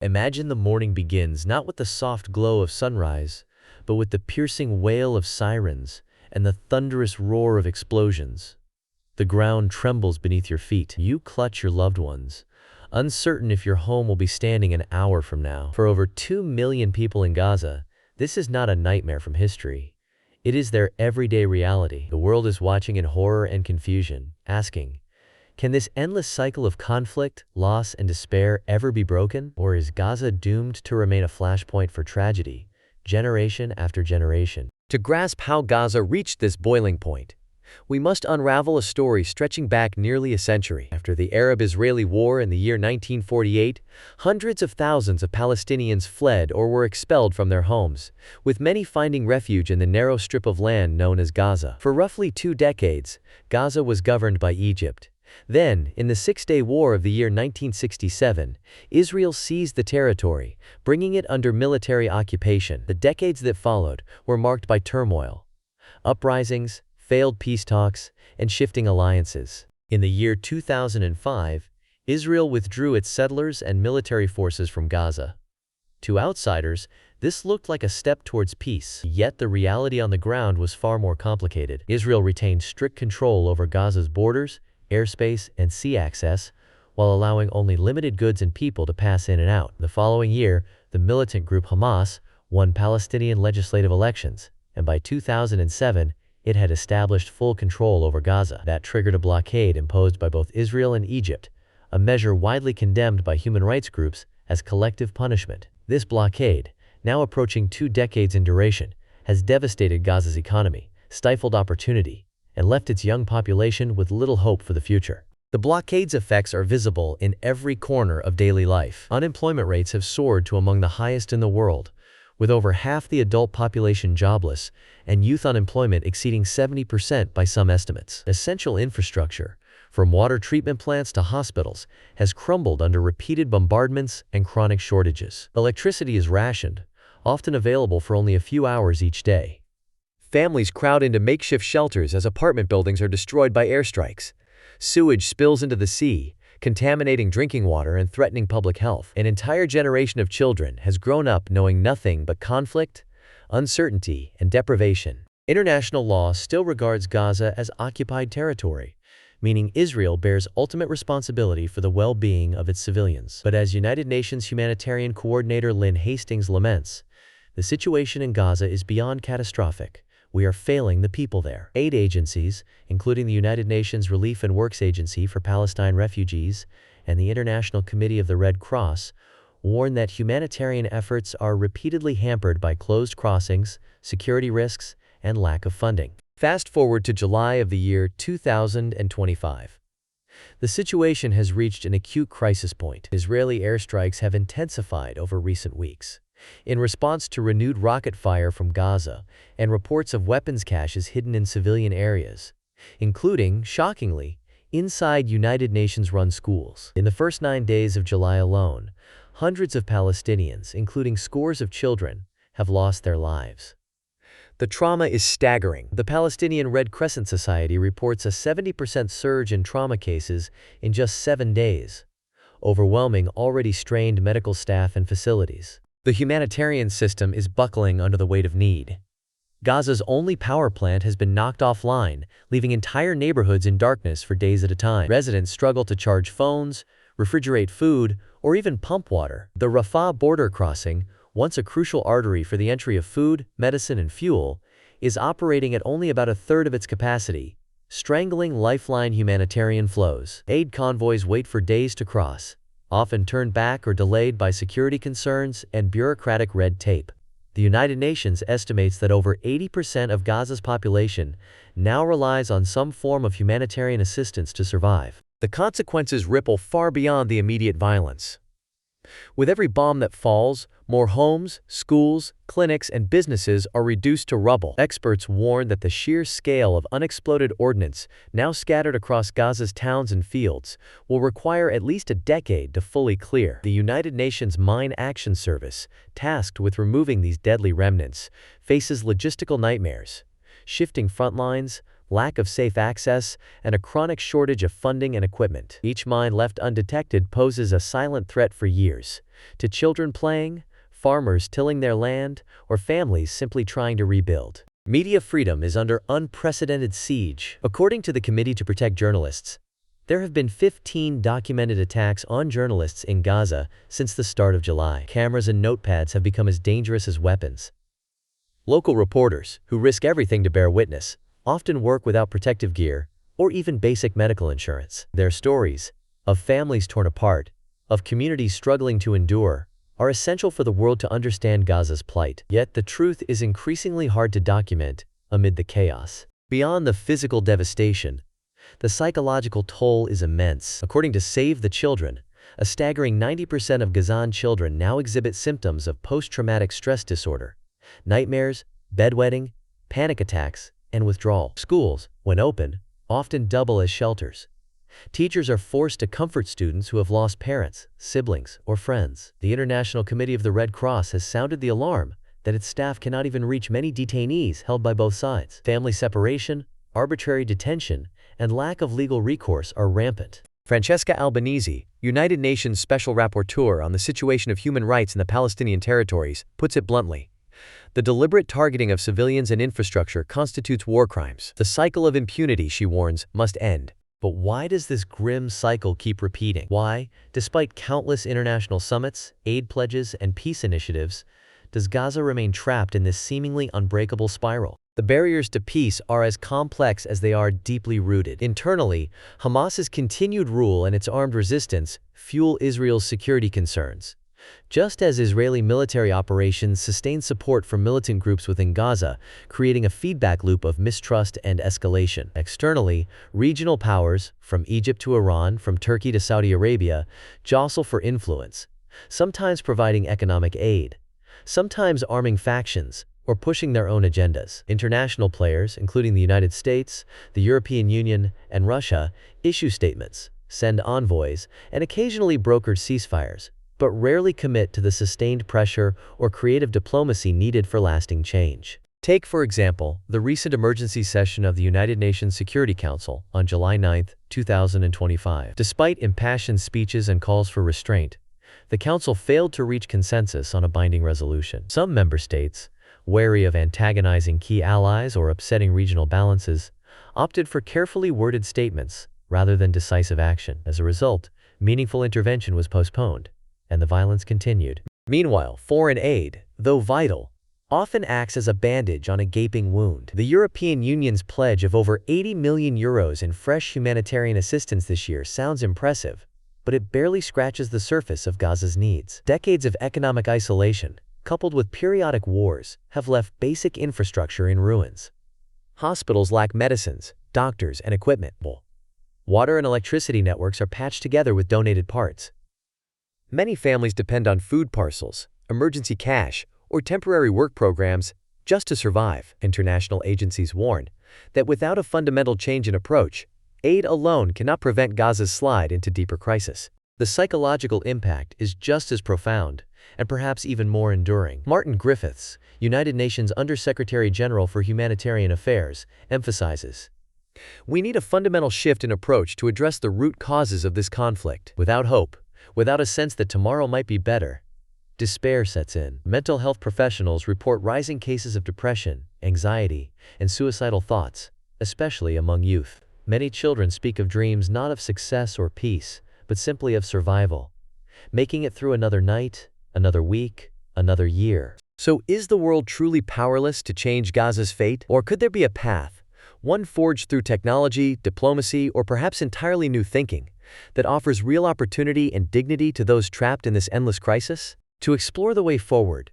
Imagine the morning begins not with the soft glow of sunrise, but with the piercing wail of sirens and the thunderous roar of explosions. The ground trembles beneath your feet. You clutch your loved ones, uncertain if your home will be standing an hour from now. For over 2 million people in Gaza, this is not a nightmare from history. It is their everyday reality. The world is watching in horror and confusion, asking, can this endless cycle of conflict, loss, and despair ever be broken? Or is Gaza doomed to remain a flashpoint for tragedy, generation after generation? To grasp how Gaza reached this boiling point, we must unravel a story stretching back nearly a century. After the Arab-Israeli War in the year 1948, hundreds of thousands of Palestinians fled or were expelled from their homes, with many finding refuge in the narrow strip of land known as Gaza. For roughly 2 decades, Gaza was governed by Egypt. Then, in the Six-Day War of the year 1967, Israel seized the territory, bringing it under military occupation. The decades that followed were marked by turmoil, uprisings, failed peace talks, and shifting alliances. In the year 2005, Israel withdrew its settlers and military forces from Gaza. To outsiders, this looked like a step towards peace, yet the reality on the ground was far more complicated. Israel retained strict control over Gaza's borders, airspace, and sea access, while allowing only limited goods and people to pass in and out. The following year, the militant group Hamas won Palestinian legislative elections, and by 2007, it had established full control over Gaza. That triggered a blockade imposed by both Israel and Egypt, a measure widely condemned by human rights groups as collective punishment. This blockade, now approaching 2 decades in duration, has devastated Gaza's economy, stifled opportunity, and left its young population with little hope for the future. The blockade's effects are visible in every corner of daily life. Unemployment rates have soared to among the highest in the world, with over half the adult population jobless and youth unemployment exceeding 70% by some estimates. Essential infrastructure, from water treatment plants to hospitals, has crumbled under repeated bombardments and chronic shortages. Electricity is rationed, often available for only a few hours each day. Families crowd into makeshift shelters as apartment buildings are destroyed by airstrikes. Sewage spills into the sea, contaminating drinking water and threatening public health. An entire generation of children has grown up knowing nothing but conflict, uncertainty, and deprivation. International law still regards Gaza as occupied territory, meaning Israel bears ultimate responsibility for the well-being of its civilians. But as United Nations humanitarian coordinator Lynn Hastings laments, the situation in Gaza is beyond catastrophic. We are failing the people there. Aid agencies, including the United Nations Relief and Works Agency for Palestine Refugees and the International Committee of the Red Cross, warn that humanitarian efforts are repeatedly hampered by closed crossings, security risks, and lack of funding. Fast forward to July of the year 2025. The situation has reached an acute crisis point. Israeli airstrikes have intensified over recent weeks. In response to renewed rocket fire from Gaza and reports of weapons caches hidden in civilian areas, including, shockingly, inside United Nations-run schools. In the first 9 days of July alone, hundreds of Palestinians, including scores of children, have lost their lives. The trauma is staggering. The Palestinian Red Crescent Society reports a 70% surge in trauma cases in just 7 days, overwhelming already strained medical staff and facilities. The humanitarian system is buckling under the weight of need. Gaza's only power plant has been knocked offline, leaving entire neighborhoods in darkness for days at a time. Residents struggle to charge phones, refrigerate food, or even pump water. The Rafah border crossing, once a crucial artery for the entry of food, medicine, and fuel, is operating at only about a third of its capacity, strangling lifeline humanitarian flows. Aid convoys wait for days to cross, often turned back or delayed by security concerns and bureaucratic red tape. The United Nations estimates that over 80% of Gaza's population now relies on some form of humanitarian assistance to survive. The consequences ripple far beyond the immediate violence. With every bomb that falls, more homes, schools, clinics, and businesses are reduced to rubble. Experts warn that the sheer scale of unexploded ordnance now scattered across Gaza's towns and fields will require at least a decade to fully clear. The United Nations Mine Action Service, tasked with removing these deadly remnants, faces logistical nightmares, shifting front lines, lack of safe access, and a chronic shortage of funding and equipment. Each mine left undetected poses a silent threat for years, to children playing, farmers tilling their land, or families simply trying to rebuild. Media freedom is under unprecedented siege. According to the Committee to Protect Journalists, there have been 15 documented attacks on journalists in Gaza since the start of July. Cameras and notepads have become as dangerous as weapons. Local reporters, who risk everything to bear witness, often work without protective gear or even basic medical insurance. Their stories, of families torn apart, of communities struggling to endure, are essential for the world to understand Gaza's plight. Yet the truth is increasingly hard to document amid the chaos. Beyond the physical devastation, the psychological toll is immense. According to Save the Children, a staggering 90% of Gazan children now exhibit symptoms of post-traumatic stress disorder, nightmares, bedwetting, panic attacks, and withdrawal. Schools, when open, often double as shelters. Teachers are forced to comfort students who have lost parents, siblings, or friends. The International Committee of the Red Cross has sounded the alarm that its staff cannot even reach many detainees held by both sides. Family separation, arbitrary detention, and lack of legal recourse are rampant. Francesca Albanese, United Nations Special Rapporteur on the situation of human rights in the Palestinian territories, puts it bluntly. The deliberate targeting of civilians and infrastructure constitutes war crimes. The cycle of impunity, she warns, must end. But why does this grim cycle keep repeating? Why, despite countless international summits, aid pledges, and peace initiatives, does Gaza remain trapped in this seemingly unbreakable spiral? The barriers to peace are as complex as they are deeply rooted. Internally, Hamas's continued rule and its armed resistance fuel Israel's security concerns. Just as Israeli military operations sustain support from militant groups within Gaza, creating a feedback loop of mistrust and escalation. Externally, regional powers, from Egypt to Iran, from Turkey to Saudi Arabia, jostle for influence, sometimes providing economic aid, sometimes arming factions, or pushing their own agendas. International players, including the United States, the European Union, and Russia, issue statements, send envoys, and occasionally broker ceasefires, but rarely commit to the sustained pressure or creative diplomacy needed for lasting change. Take, for example, the recent emergency session of the United Nations Security Council on July 9, 2025. Despite impassioned speeches and calls for restraint, the Council failed to reach consensus on a binding resolution. Some member states, wary of antagonizing key allies or upsetting regional balances, opted for carefully worded statements rather than decisive action. As a result, meaningful intervention was postponed, and the violence continued. Meanwhile, foreign aid, though vital, often acts as a bandage on a gaping wound. The European Union's pledge of over 80 million euros in fresh humanitarian assistance this year sounds impressive, but it barely scratches the surface of Gaza's needs. Decades of economic isolation, coupled with periodic wars, have left basic infrastructure in ruins. Hospitals lack medicines, doctors, and equipment. Water and electricity networks are patched together with donated parts. Many families depend on food parcels, emergency cash, or temporary work programs just to survive. International agencies warn that without a fundamental change in approach, aid alone cannot prevent Gaza's slide into deeper crisis. The psychological impact is just as profound, and perhaps even more enduring. Martin Griffiths, United Nations Under-Secretary General for Humanitarian Affairs, emphasizes, "We need a fundamental shift in approach to address the root causes of this conflict. Without hope, without a sense that tomorrow might be better, despair sets in." Mental health professionals report rising cases of depression, anxiety, and suicidal thoughts, especially among youth. Many children speak of dreams not of success or peace, but simply of survival, making it through another night, another week, another year. So is the world truly powerless to change Gaza's fate? Or could there be a path, one forged through technology, diplomacy, or perhaps entirely new thinking, that offers real opportunity and dignity to those trapped in this endless crisis? To explore the way forward,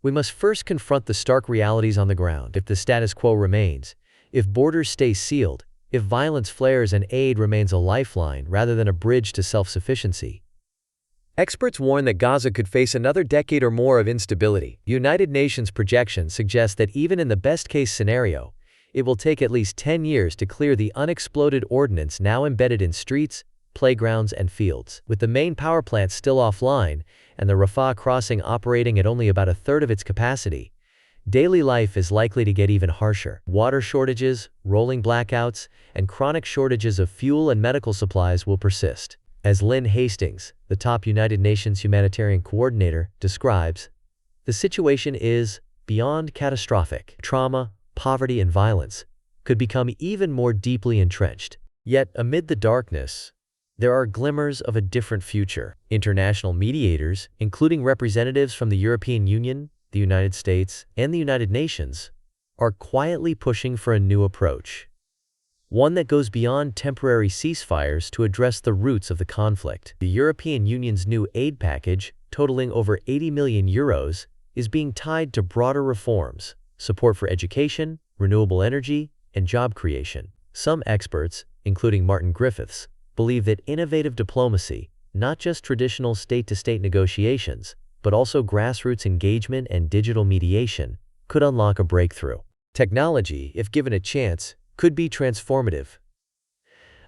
we must first confront the stark realities on the ground. If the status quo remains, if borders stay sealed, if violence flares and aid remains a lifeline rather than a bridge to self-sufficiency, experts warn that Gaza could face another decade or more of instability. United Nations projections suggest that even in the best-case scenario, it will take at least 10 years to clear the unexploded ordnance now embedded in streets, playgrounds, and fields. With the main power plants still offline and the Rafah crossing operating at only about a third of its capacity, daily life is likely to get even harsher. Water shortages, rolling blackouts, and chronic shortages of fuel and medical supplies will persist. As Lynn Hastings, the top United Nations humanitarian coordinator, describes, the situation is beyond catastrophic. Trauma, poverty, and violence could become even more deeply entrenched. Yet, amid the darkness, there are glimmers of a different future. International mediators, including representatives from the European Union, the United States, and the United Nations, are quietly pushing for a new approach. One that goes beyond temporary ceasefires to address the roots of the conflict. The European Union's new aid package, totaling over €80 million, is being tied to broader reforms, support for education, renewable energy, and job creation. Some experts, including Martin Griffiths, believe that innovative diplomacy, not just traditional state-to-state negotiations, but also grassroots engagement and digital mediation, could unlock a breakthrough. Technology, if given a chance, could be transformative.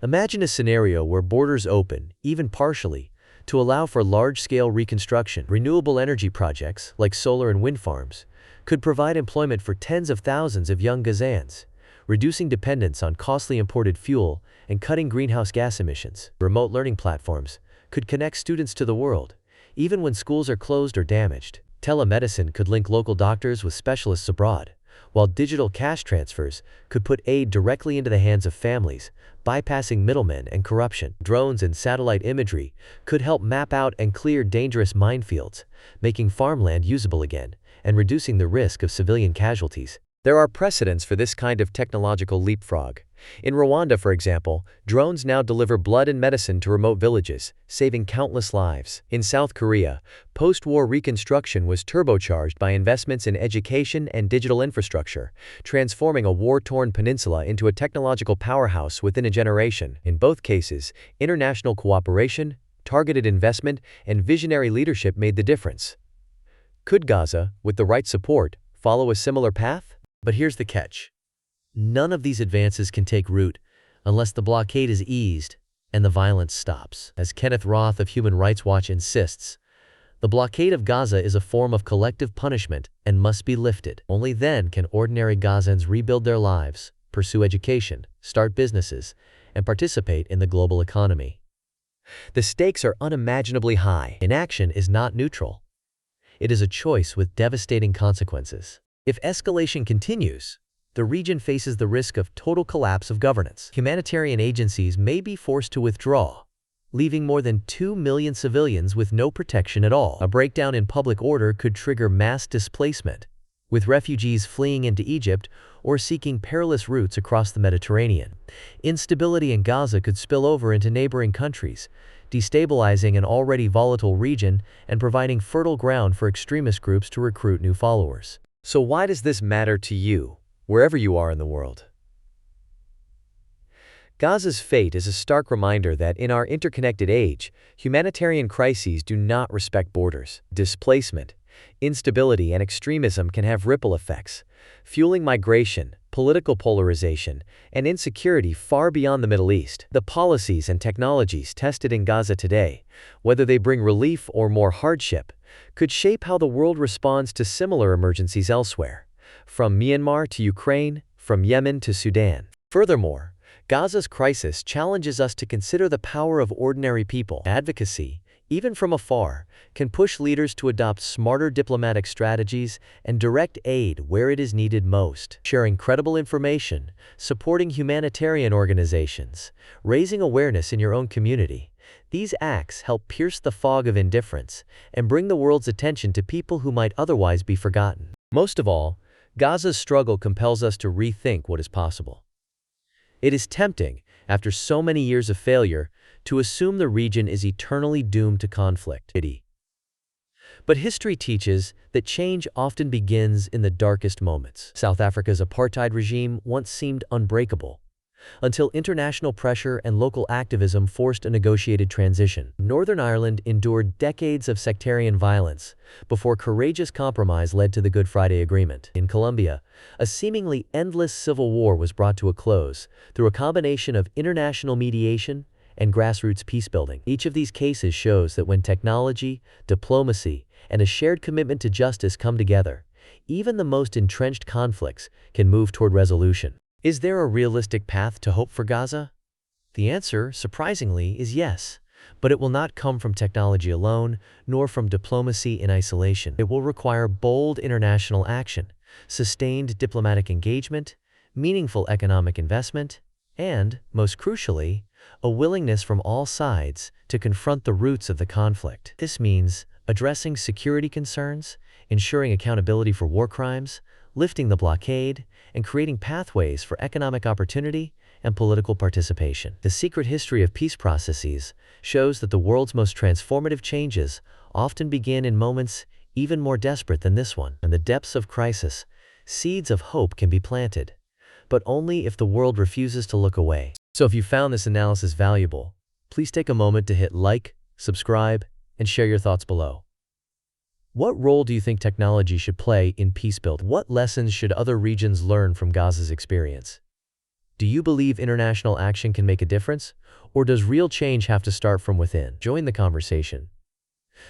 Imagine a scenario where borders open, even partially, to allow for large-scale reconstruction. Renewable energy projects, like solar and wind farms, could provide employment for tens of thousands of young Gazans, reducing dependence on costly imported fuel and cutting greenhouse gas emissions. Remote learning platforms could connect students to the world, even when schools are closed or damaged. Telemedicine could link local doctors with specialists abroad, while digital cash transfers could put aid directly into the hands of families, bypassing middlemen and corruption. Drones and satellite imagery could help map out and clear dangerous minefields, making farmland usable again and reducing the risk of civilian casualties. There are precedents for this kind of technological leapfrog. In Rwanda, for example, drones now deliver blood and medicine to remote villages, saving countless lives. In South Korea, post-war reconstruction was turbocharged by investments in education and digital infrastructure, transforming a war-torn peninsula into a technological powerhouse within a generation. In both cases, international cooperation, targeted investment, and visionary leadership made the difference. Could Gaza, with the right support, follow a similar path? But here's the catch. None of these advances can take root unless the blockade is eased and the violence stops. As Kenneth Roth of Human Rights Watch insists, the blockade of Gaza is a form of collective punishment and must be lifted. Only then can ordinary Gazans rebuild their lives, pursue education, start businesses, and participate in the global economy. The stakes are unimaginably high. Inaction is not neutral. It is a choice with devastating consequences. If escalation continues, the region faces the risk of total collapse of governance. Humanitarian agencies may be forced to withdraw, leaving more than 2 million civilians with no protection at all. A breakdown in public order could trigger mass displacement, with refugees fleeing into Egypt or seeking perilous routes across the Mediterranean. Instability in Gaza could spill over into neighboring countries, destabilizing an already volatile region and providing fertile ground for extremist groups to recruit new followers. So why does this matter to you, wherever you are in the world? Gaza's fate is a stark reminder that in our interconnected age, humanitarian crises do not respect borders. Displacement, instability, and extremism can have ripple effects, fueling migration, political polarization, and insecurity far beyond the Middle East. The policies and technologies tested in Gaza today, whether they bring relief or more hardship, could shape how the world responds to similar emergencies elsewhere, from Myanmar to Ukraine, from Yemen to Sudan. Furthermore, Gaza's crisis challenges us to consider the power of ordinary people. Advocacy, even from afar, can push leaders to adopt smarter diplomatic strategies and direct aid where it is needed most. Sharing credible information, supporting humanitarian organizations, raising awareness in your own community. These acts help pierce the fog of indifference and bring the world's attention to people who might otherwise be forgotten. Most of all, Gaza's struggle compels us to rethink what is possible. It is tempting, after so many years of failure, to assume the region is eternally doomed to conflict. But history teaches that change often begins in the darkest moments. South Africa's apartheid regime once seemed unbreakable, until international pressure and local activism forced a negotiated transition. Northern Ireland endured decades of sectarian violence before courageous compromise led to the Good Friday Agreement. In Colombia, a seemingly endless civil war was brought to a close through a combination of international mediation and grassroots peacebuilding. Each of these cases shows that when technology, diplomacy, and a shared commitment to justice come together, even the most entrenched conflicts can move toward resolution. Is there a realistic path to hope for Gaza? The answer, surprisingly, is yes. But it will not come from technology alone, nor from diplomacy in isolation. It will require bold international action, sustained diplomatic engagement, meaningful economic investment, and, most crucially, a willingness from all sides to confront the roots of the conflict. This means addressing security concerns, ensuring accountability for war crimes, lifting the blockade, and creating pathways for economic opportunity and political participation. The secret history of peace processes shows that the world's most transformative changes often begin in moments even more desperate than this one. In the depths of crisis, seeds of hope can be planted, but only if the world refuses to look away. So if you found this analysis valuable, please take a moment to hit like, subscribe, and share your thoughts below. What role do you think technology should play in peace building? What lessons should other regions learn from Gaza's experience? Do you believe international action can make a difference, or does real change have to start from within? Join the conversation.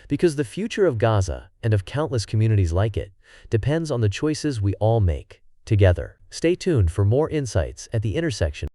Because the future of Gaza, and of countless communities like it, depends on the choices we all make, together. Stay tuned for more insights at the intersection